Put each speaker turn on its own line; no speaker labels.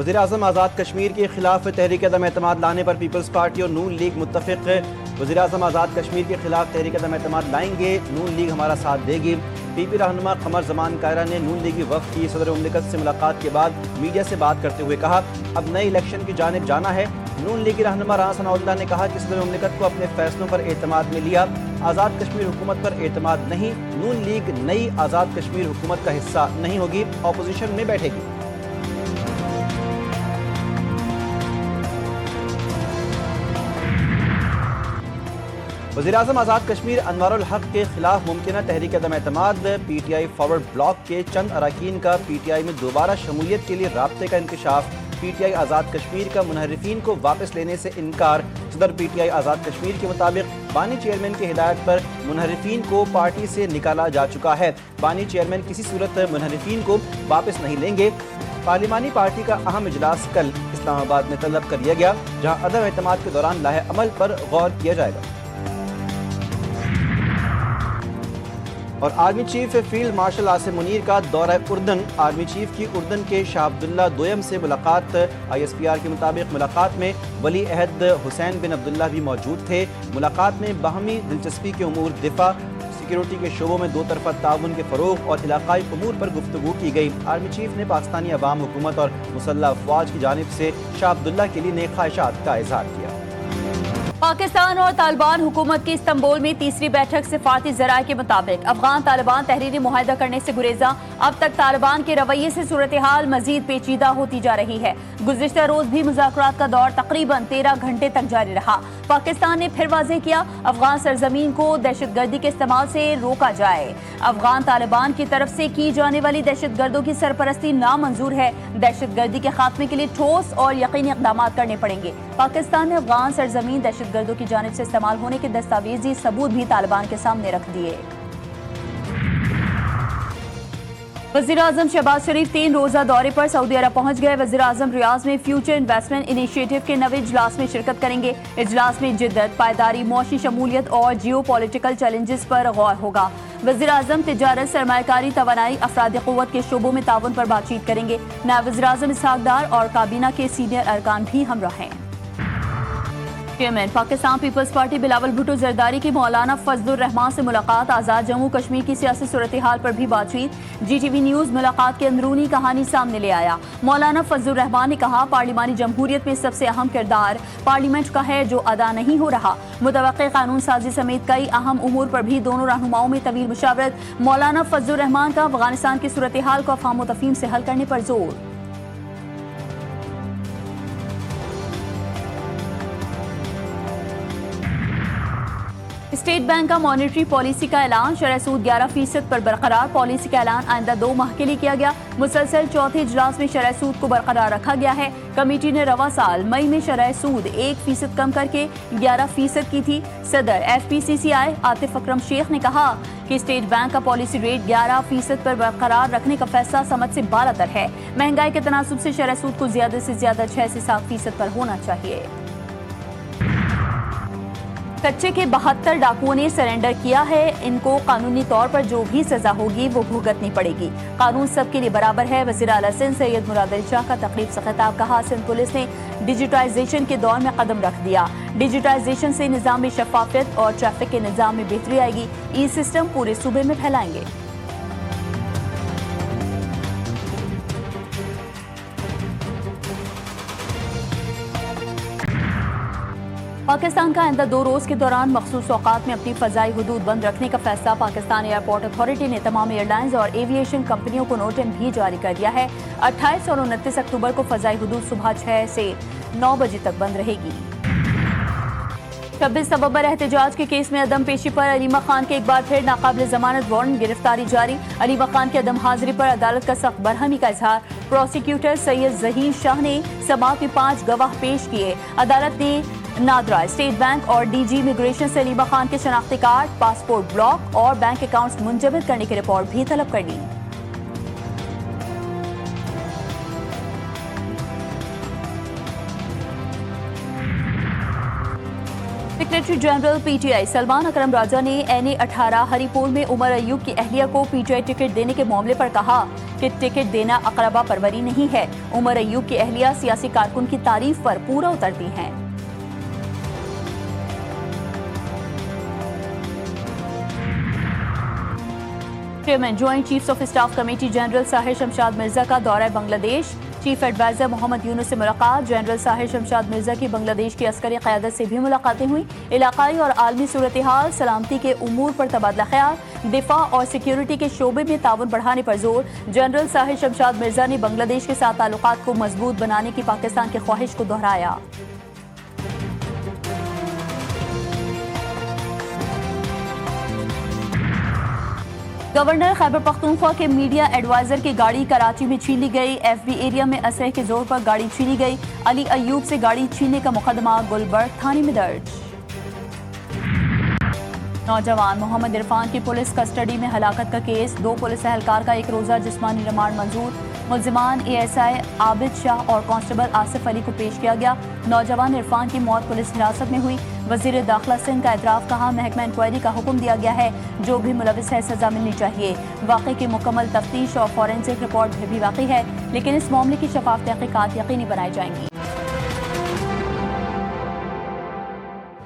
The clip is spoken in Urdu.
وزیر اعظم آزاد کشمیر کے خلاف تحریک عدم اعتماد لانے پر پیپلز پارٹی اور نون لیگ متفق۔ وزیر اعظم آزاد کشمیر کے خلاف تحریک عدم اعتماد لائیں گے، نون لیگ ہمارا ساتھ دے گی۔ پی پی رہنما قمر زمان کائرہ نے نون لیگی وفد کی صدر مملکت سے ملاقات کے بعد میڈیا سے بات کرتے ہوئے کہا، اب نئے الیکشن کی جانب جانا ہے۔ نون لیگی رہنما رانا ثناء اللہ نے کہا کہ صدر مملکت کو اپنے فیصلوں پر اعتماد میں لیا، آزاد کشمیر حکومت پر اعتماد نہیں۔ نون لیگ نئی آزاد کشمیر حکومت کا حصہ نہیں ہوگی، اپوزیشن میں بیٹھے گی۔ وزیر اعظم آزاد کشمیر انوار الحق کے خلاف ممکنہ تحریک عدم اعتماد، پی ٹی آئی فارورڈ بلاک کے چند اراکین کا پی ٹی آئی میں دوبارہ شمولیت کے لیے رابطے کا انکشاف، پی ٹی آئی آزاد کشمیر کا منحرفین کو واپس لینے سے انکار۔ صدر پی ٹی آئی آزاد کشمیر کے مطابق بانی چیئرمین کی ہدایت پر منحرفین کو پارٹی سے نکالا جا چکا ہے، بانی چیئرمین کسی صورت منحرفین کو واپس نہیں لیں گے۔ پارلیمانی پارٹی کا اہم اجلاس کل اسلام آباد میں طلب کر لیا گیا، جہاں عدم اعتماد کے دوران لاہ عمل پر غور کیا جائے گا۔ اور army chief field marshal Asim Munir کا دورہ اردن، آرمی چیف کی اردن کے شاہ عبداللہ دوئم سے ملاقات۔ آئی ایس پی آر کے مطابق ملاقات میں ولی عہد حسین بن عبداللہ بھی موجود تھے۔ ملاقات میں باہمی دلچسپی کے امور، دفاع، سیکیورٹی کے شعبوں میں دو طرفہ تعاون کے فروغ اور علاقائی امور پر گفتگو کی گئی۔ آرمی چیف نے پاکستانی عوام، حکومت اور مسلح افواج کی جانب سے شاہ عبداللہ کے لیے نیک خواہشات کا اظہار کیا۔
پاکستان اور طالبان حکومت کی استنبول میں تیسری بیٹھک۔ سفارتی ذرائع کے مطابق افغان طالبان تحریری معاہدہ کرنے سے گریزاں، اب تک طالبان کے رویے سے صورتحال مزید پیچیدہ ہوتی جا رہی ہے۔ گزشتہ روز بھی مذاکرات کا دور تقریباً 13 گھنٹے تک جاری رہا۔ پاکستان نے پھر واضح کیا، افغان سرزمین کو دہشت گردی کے استعمال سے روکا جائے۔ افغان طالبان کی طرف سے کی جانے والی دہشت گردوں کی سرپرستی نامنظور ہے۔ دہشت گردی کے خاتمے کے لیے ٹھوس اور یقینی اقدامات کرنے پڑیں گے۔ پاکستان نے افغان سرزمین دہشت گردوں کی جانب سے استعمال ہونے کے دستاویزی ثبوت بھی طالبان کے سامنے رکھ دیے۔ وزیر اعظم شہباز شریف 3 روزہ دورے پر سعودی عرب پہنچ گئے۔ وزیر اعظم ریاض میں فیوچر انویسٹمنٹ انیشیٹو کے نویں اجلاس میں شرکت کریں گے۔ اجلاس میں جدت، پائیداری، معاشی شمولیت اور جیو پولیٹیکل چیلنجز پر غور ہوگا۔ وزیر اعظم تجارت، سرمایہ کاری، توانائی، افرادی قوت کے شعبوں میں تعاون پر بات چیت کریں گے۔ نائب وزیر اعظم اسحاق ڈار اور کابینہ کے سینئر ارکان بھی ہمراہ ہیں۔ چیئرمین پاکستان پیپلز پارٹی بلاول بھٹو زرداری کی مولانا فضل الرحمان سے ملاقات، آزاد جموں کشمیر کی سیاسی صورتحال پر بھی بات چیت۔ جی ٹی وی نیوز ملاقات کی اندرونی کہانی سامنے لے آیا۔ مولانا فضل الرحمان نے کہا، پارلیمانی جمہوریت میں سب سے اہم کردار پارلیمنٹ کا ہے جو ادا نہیں ہو رہا۔ متوقع قانون سازی سمیت کئی اہم امور پر بھی دونوں رہنماؤں میں طویل مشاورت۔ مولانا فضل الرحمان کا افغانستان کی صورتحال کو افہام و تفہیم سے حل کرنے پر زور۔ اسٹیٹ بینک کا مانیٹری پالیسی کا اعلان، شرح سود 11% پر برقرار۔ پالیسی کا اعلان آئندہ 2 ماہ کے لیے کیا گیا۔ مسلسل چوتھے اجلاس میں شرح سود کو برقرار رکھا گیا ہے۔ کمیٹی نے رواں سال مئی میں شرح سود 1% کم کر کے 11% کی تھی۔ صدر ایف پی سی سی آئی عاطف اکرم شیخ نے کہا کہ اسٹیٹ بینک کا پالیسی ریٹ 11% پر برقرار رکھنے کا فیصلہ سمجھ سے بالاتر ہے۔ مہنگائی کے تناسب سے شرح سود کو زیادہ سے زیادہ 6 سے 7% پر ہونا چاہیے۔ کچے کے 72 ڈاکوؤں نے سرنڈر کیا ہے، ان کو قانونی طور پر جو بھی سزا ہوگی وہ بھگتنی پڑے گی۔ قانون سب کے لیے برابر ہے۔ وزیر اعلیٰ سندھ سید مراد علی شاہ کا تقریب سے خطاب، کہا سندھ پولیس نے ڈیجیٹائزیشن کے دور میں قدم رکھ دیا۔ ڈیجیٹائزیشن سے نظام میں شفافیت اور ٹریفک کے نظام میں بہتری آئے گی۔ ای سسٹم پورے صوبے میں پھیلائیں گے۔ پاکستان کا آئندہ 2 روز کے دوران مخصوص اوقات میں اپنی فضائی حدود بند رکھنے کا فیصلہ۔ پاکستان ایئرپورٹ اتھارٹی نے تمام ایئر لائنز اور ایویشن کمپنیوں کو نوٹس بھی جاری کر دیا ہے۔ 28 اور 29 اکتوبر کو فضائی حدود صبح 6 سے 9 بجے تک بند رہے گی۔ 26 نومبر احتجاج کے کیس میں عدم پیشی پر علیمہ خان کے ایک بار پھر ناقابل ضمانت وارنٹ، گرفتاری جاری۔ علیمہ خان کی عدم حاضری پر عدالت کا سخت برہمی کا اظہار۔ پروسیکیوٹر سید ظہیر شاہ نے سماعت میں 5 گواہ پیش کیے۔ عدالت نے نادرا، اسٹیٹ بینک اور ڈی جی امیگریشن سے علیمہ خان کے شناختی کارڈ، پاسپورٹ بلاک اور بینک اکاؤنٹس منجمد کرنے کی رپورٹ بھی طلب کر لی۔ Secretary general P T I Salman Akram Raja نے این اے 18 ہری پور میں عمر ایوب کی اہلیہ کو پی ٹی آئی ٹکٹ دینے کے معاملے پر کہا کہ کہ ٹکٹ دینا اقربا پروری نہیں ہے۔ عمر ایوب کی اہلیہ سیاسی کارکن کی تعریف پر پورا اترتی ہیں۔ Chairman joint chiefs of staff committee general Sahir Shamshad Mirza کا دورہ بنگلہ دیش۔ چیف ایڈوائزر محمد یونس سے ملاقات۔ جنرل ساحر شمشاد مرزا کی بنگلہ دیش کی عسکری قیادت سے بھی ملاقاتیں ہوئیں۔ علاقائی اور عالمی صورتحال، سلامتی کے امور پر تبادلہ خیال، دفاع اور سیکیورٹی کے شعبے میں تعاون بڑھانے پر زور۔ جنرل ساحر شمشاد مرزا نے بنگلہ دیش کے ساتھ تعلقات کو مضبوط بنانے کی پاکستان کی خواہش کو دہرایا۔ گورنر خیبر پختونخوا کے میڈیا ایڈوائزر کی گاڑی کراچی میں چھین لی گئی۔ ایف بی ایریا میں اسلحے کے زور پر گاڑی چھینی گئی۔ علی ایوب سے گاڑی چھیننے کا مقدمہ گلبرگ تھانے میں درج۔ نوجوان محمد عرفان کی پولیس کسٹڈی میں ہلاکت کا کیس۔ 2 پولیس اہلکار کا 1 روزہ جسمانی ریمانڈ منظور۔ ملزمان اے ایس آئی عابد شاہ اور کانسٹیبل آصف علی کو پیش کیا گیا۔ نوجوان عرفان کی موت پولیس حراست میں ہوئی۔ وزیر داخلہ سندھ کا اعتراف، کہا محکمہ انکوائری کا حکم دیا گیا ہے، جو بھی ملوث ہے سزا ملنی چاہیے۔ واقعے کی مکمل تفتیش اور فورینسک رپورٹ بھی واقعی ہے، لیکن اس معاملے کی شفاف تحقیقات یقینی بنائی جائیں گی۔